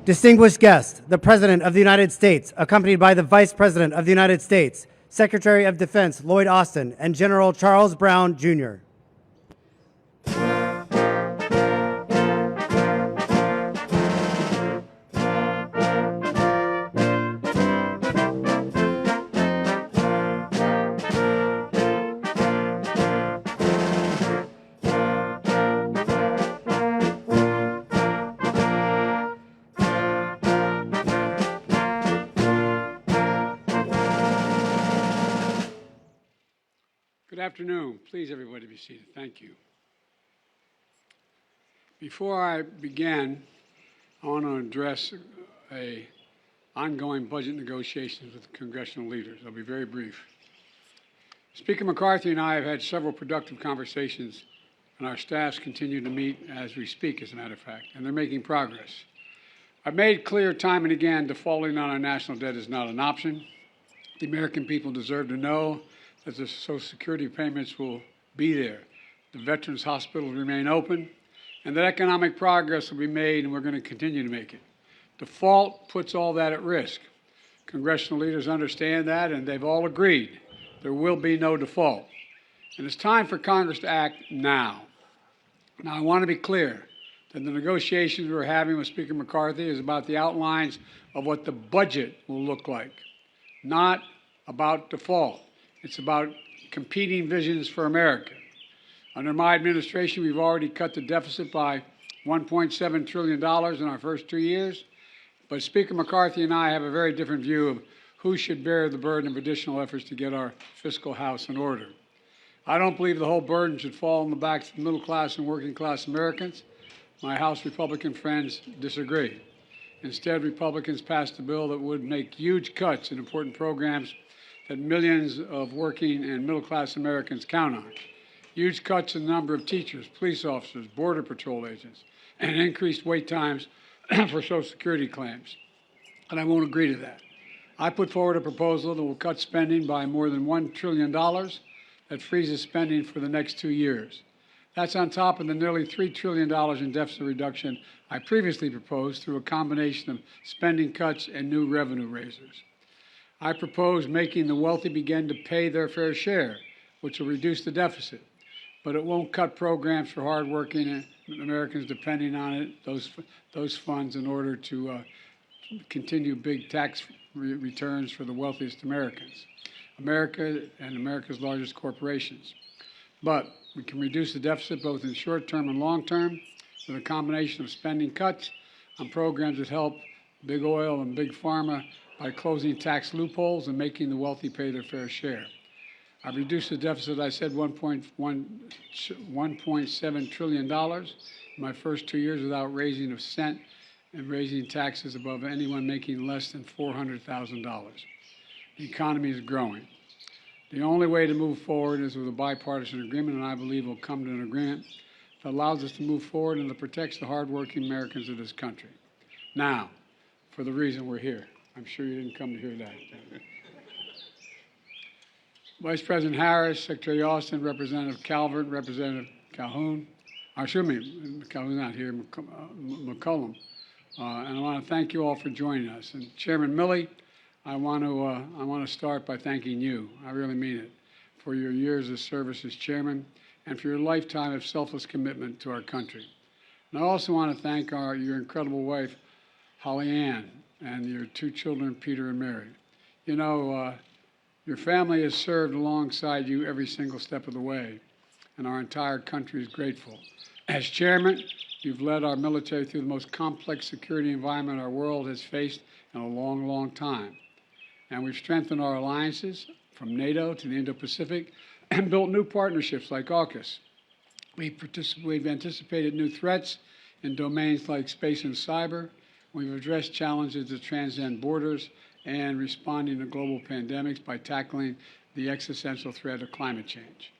Distinguished guest, the President of the United States, accompanied by the Vice President of the United States, Secretary of Defense Lloyd Austin, and General Charles Brown, Jr. Good afternoon. Please, everybody, be seated. Thank you. Before I begin, I want to address ongoing budget negotiations with congressional leaders. I'll be very brief. Speaker McCarthy and I have had several productive conversations, and our staffs continue to meet as we speak, as a matter of fact, and they're making progress. I've made clear time and again defaulting on our national debt is not an option. The American people deserve to know that the Social Security payments will be there, the Veterans Hospitals remain open, and that economic progress will be made, and we're going to continue to make it. Default puts all that at risk. Congressional leaders understand that, and they've all agreed there will be no default. And it's time for Congress to act now. Now, I want to be clear that the negotiations we're having with Speaker McCarthy is about the outlines of what the budget will look like, not about default. It's about competing visions for America. Under my administration, we've already cut the deficit by $1.7 trillion in our first 2 years. But Speaker McCarthy and I have a very different view of who should bear the burden of additional efforts to get our fiscal house in order. I don't believe the whole burden should fall on the backs of middle class and working class Americans. My House Republican friends disagree. Instead, Republicans passed a bill that would make huge cuts in important programs that millions of working and middle-class Americans count on. Huge cuts in the number of teachers, police officers, Border Patrol agents, and increased wait times for Social Security claims. And I won't agree to that. I put forward a proposal that will cut spending by more than $1 trillion that freezes spending for the next 2 years. That's on top of the nearly $3 trillion in deficit reduction I previously proposed through a combination of spending cuts and new revenue raisers. I propose making the wealthy begin to pay their fair share, which will reduce the deficit, but it won't cut programs for hardworking Americans depending on it, those funds, in order to continue big tax returns for the wealthiest Americans, America and America's largest corporations. But we can reduce the deficit both in short term and long term with a combination of spending cuts on programs that help big oil and big pharma by closing tax loopholes and making the wealthy pay their fair share. I've reduced the deficit, I said, $1.7 trillion in my first 2 years without raising a cent and raising taxes above anyone making less than $400,000. The economy is growing. The only way to move forward is with a bipartisan agreement, and I believe we'll come to an agreement that allows us to move forward and that protects the hardworking Americans of this country. Now, for the reason we're here. I'm sure you didn't come to hear that. Vice President Harris, Secretary Austin, Representative Calvert, Representative Calhoun, Calhoun's not here, McCollum. And I want to thank you all for joining us. And Chairman Milley, I want to start by thanking you. I really mean it, for your years of service as chairman and for your lifetime of selfless commitment to our country. And I also want to thank your incredible wife, Holly Ann, and your 2 children, Peter and Mary. You know, your family has served alongside you every single step of the way, and our entire country is grateful. As chairman, you've led our military through the most complex security environment our world has faced in a long, long time. And we've strengthened our alliances from NATO to the Indo-Pacific and built new partnerships like AUKUS. We've anticipated new threats in domains like space and cyber. We've addressed challenges that transcend borders and responding to global pandemics by tackling the existential threat of climate change.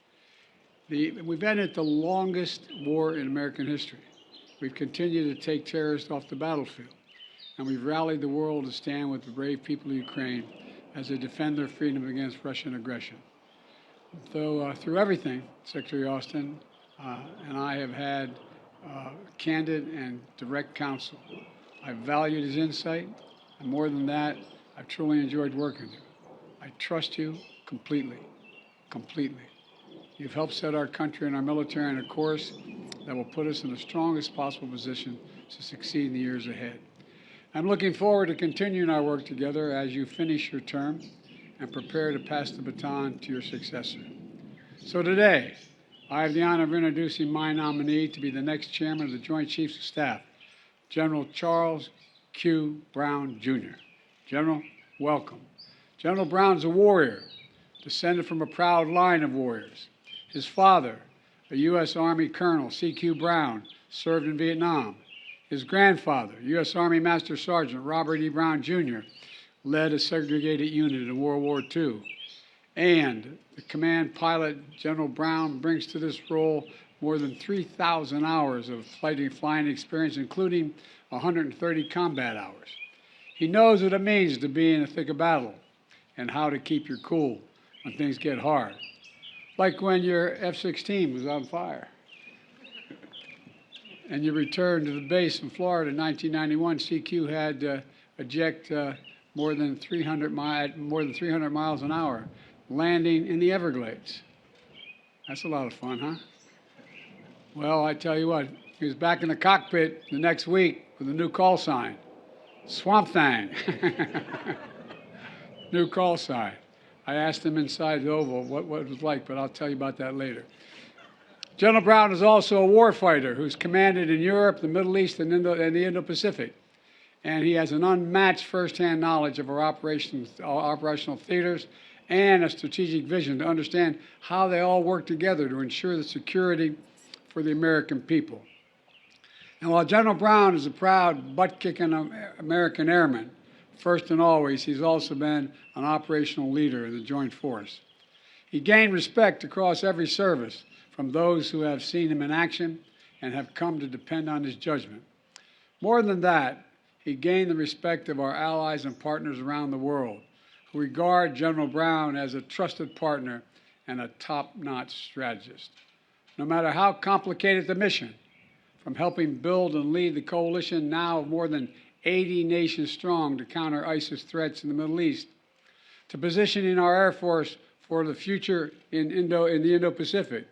We've ended the longest war in American history. We've continued to take terrorists off the battlefield, and we've rallied the world to stand with the brave people of Ukraine as they defend their freedom against Russian aggression. So through everything, Secretary Austin and I have had candid and direct counsel. I valued his insight, and more than that, I've truly enjoyed working with you. I trust you completely, completely. You've helped set our country and our military on a course that will put us in the strongest possible position to succeed in the years ahead. I'm looking forward to continuing our work together as you finish your term and prepare to pass the baton to your successor. So today, I have the honor of introducing my nominee to be the next chairman of the Joint Chiefs of Staff, General Charles Q. Brown, Jr. General, welcome. General Brown's a warrior, descended from a proud line of warriors. His father, a U.S. Army Colonel, C.Q. Brown, served in Vietnam. His grandfather, U.S. Army Master Sergeant Robert E. Brown, Jr., led a segregated unit in World War II. And the command pilot, General Brown, brings to this role more than 3,000 hours of flying experience, including 130 combat hours. He knows what it means to be in the thick of battle and how to keep your cool when things get hard. Like when your F-16 was on fire and you returned to the base in Florida in 1991, CQ had to eject more than 300 miles an hour, landing in the Everglades. That's a lot of fun, huh? Well, I tell you what, he was back in the cockpit the next week with a new call sign, Swamp Thing. New call sign. I asked him inside the Oval what it was like, but I'll tell you about that later. General Brown is also a warfighter who's commanded in Europe, the Middle East, and the Indo-Pacific. And he has an unmatched firsthand knowledge of our operational theaters and a strategic vision to understand how they all work together to ensure the security for the American people. And while General Brown is a proud, butt-kicking American airman, first and always, he's also been an operational leader in the Joint Force. He gained respect across every service from those who have seen him in action and have come to depend on his judgment. More than that, he gained the respect of our allies and partners around the world, who regard General Brown as a trusted partner and a top-notch strategist. No matter how complicated the mission, from helping build and lead the coalition now of more than 80 nations strong to counter ISIS threats in the Middle East, to positioning our Air Force for the future in the Indo-Pacific,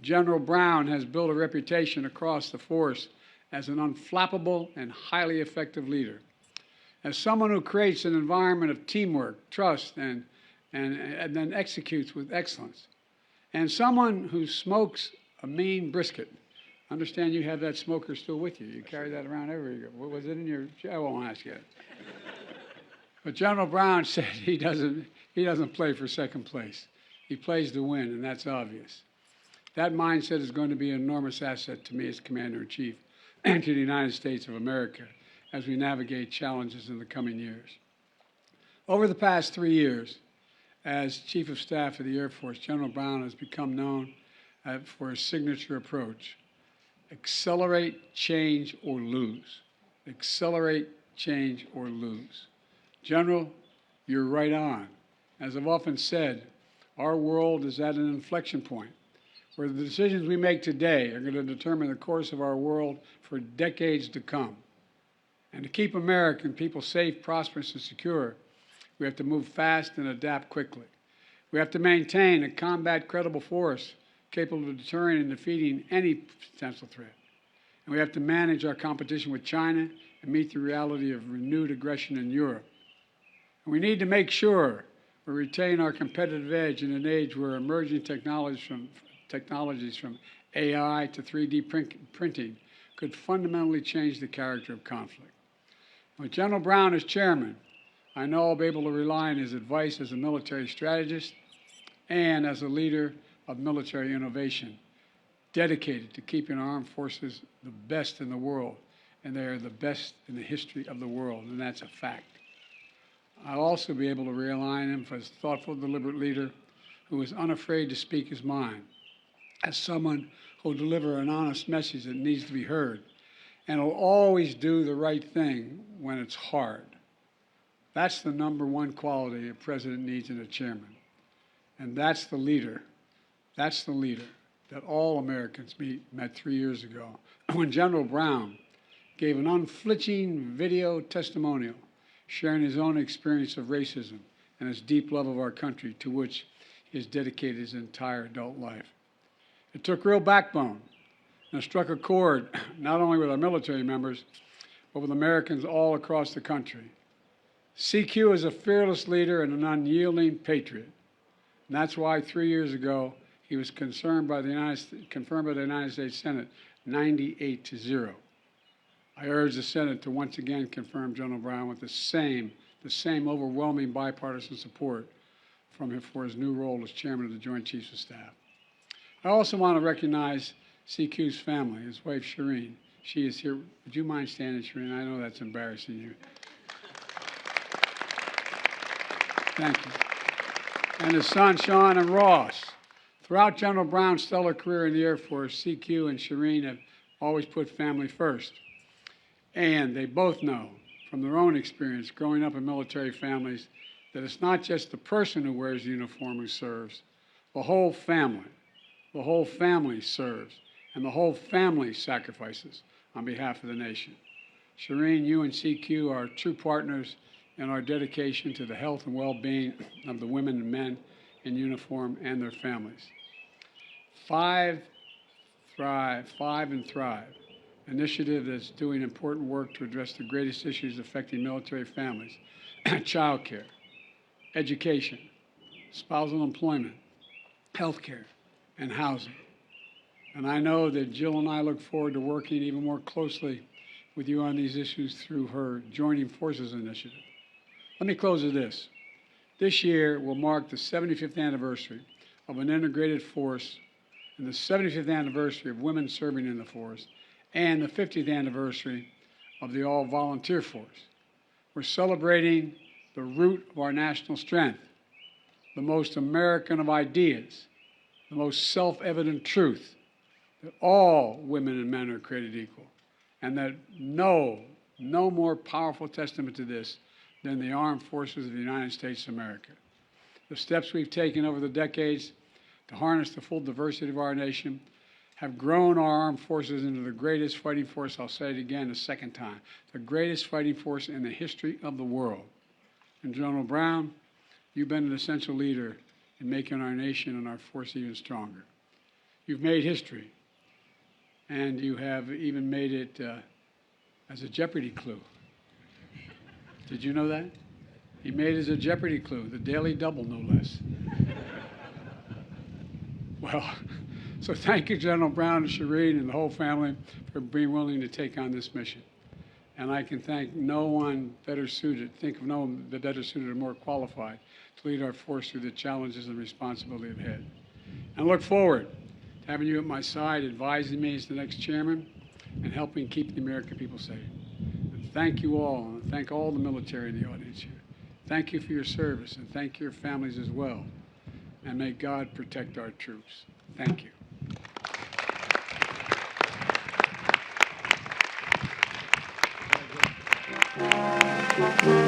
General Brown has built a reputation across the force as an unflappable and highly effective leader. As someone who creates an environment of teamwork, trust, and then executes with excellence. And someone who smokes a mean brisket. Understand you have that smoker still with you. You carry that around everywhere you go. What was it in your? I won't ask you. But General Brown said he doesn't play for second place. He plays to win, and that's obvious. That mindset is going to be an enormous asset to me as Commander-in-Chief and to the United States of America as we navigate challenges in the coming years. Over the past 3 years, as Chief of Staff of the Air Force, General Brown has become known for his signature approach: accelerate, change, or lose. Accelerate, change, or lose. General, you're right on. As I've often said, our world is at an inflection point where the decisions we make today are going to determine the course of our world for decades to come. And to keep American people safe, prosperous, and secure, we have to move fast and adapt quickly. We have to maintain a combat credible force capable of deterring and defeating any potential threat. And we have to manage our competition with China and meet the reality of renewed aggression in Europe. And we need to make sure we retain our competitive edge in an age where emerging technologies from AI to 3D printing could fundamentally change the character of conflict. With General Brown as chairman, I know I'll be able to rely on his advice as a military strategist and as a leader of military innovation, dedicated to keeping our armed forces the best in the world, and they are the best in the history of the world, and that's a fact. I'll also be able to rely on him as a thoughtful, deliberate leader who is unafraid to speak his mind, as someone who will deliver an honest message that needs to be heard, and will always do the right thing when it's hard. That's the #1 quality a president needs in a chairman. And that's the leader that all Americans met 3 years ago when General Brown gave an unflinching video testimonial, sharing his own experience of racism and his deep love of our country, to which he has dedicated his entire adult life. It took real backbone and struck a chord not only with our military members, but with Americans all across the country. CQ is a fearless leader and an unyielding patriot. And that's why 3 years ago he was confirmed by the United States Senate 98-0. I urge the Senate to once again confirm General Brown with the same overwhelming bipartisan support from him for his new role as Chairman of the Joint Chiefs of Staff. I also want to recognize CQ's family, his wife Shireen. She is here. Would you mind standing, Shireen? I know that's embarrassing you. Thank you. And his son, Sean, and Ross. Throughout General Brown's stellar career in the Air Force, CQ and Shireen have always put family first. And they both know from their own experience growing up in military families that it's not just the person who wears the uniform who serves. The whole family serves, and the whole family sacrifices on behalf of the nation. Shireen, you and CQ are true partners in our dedication to the health and well-being of the women and men in uniform and their families. Five and Thrive, initiative that's doing important work to address the greatest issues affecting military families: child care, education, spousal employment, health care, and housing. And I know that Jill and I look forward to working even more closely with you on these issues through her Joining Forces initiative. Let me close with this. This year will mark the 75th anniversary of an integrated force and the 75th anniversary of women serving in the force and the 50th anniversary of the all-volunteer force. We're celebrating the root of our national strength, the most American of ideas, the most self-evident truth, that all women and men are created equal, and that no more powerful testament to this than the armed forces of the United States of America. The steps we've taken over the decades to harness the full diversity of our nation have grown our armed forces into the greatest fighting force, I'll say it again a second time, the greatest fighting force in the history of the world. And General Brown, you've been an essential leader in making our nation and our force even stronger. You've made history, and you have even made it as a Jeopardy clue. Did you know that? He made it as a Jeopardy clue, the Daily Double, no less. Well, so thank you, General Brown and Shireen and the whole family, for being willing to take on this mission. And I can think of no one better suited or more qualified to lead our force through the challenges and responsibility ahead. And I look forward to having you at my side, advising me as the next chairman and helping keep the American people safe. And thank you all, and thank all the military in the audience here. Thank you for your service, and thank your families as well. And may God protect our troops. Thank you. Thank you.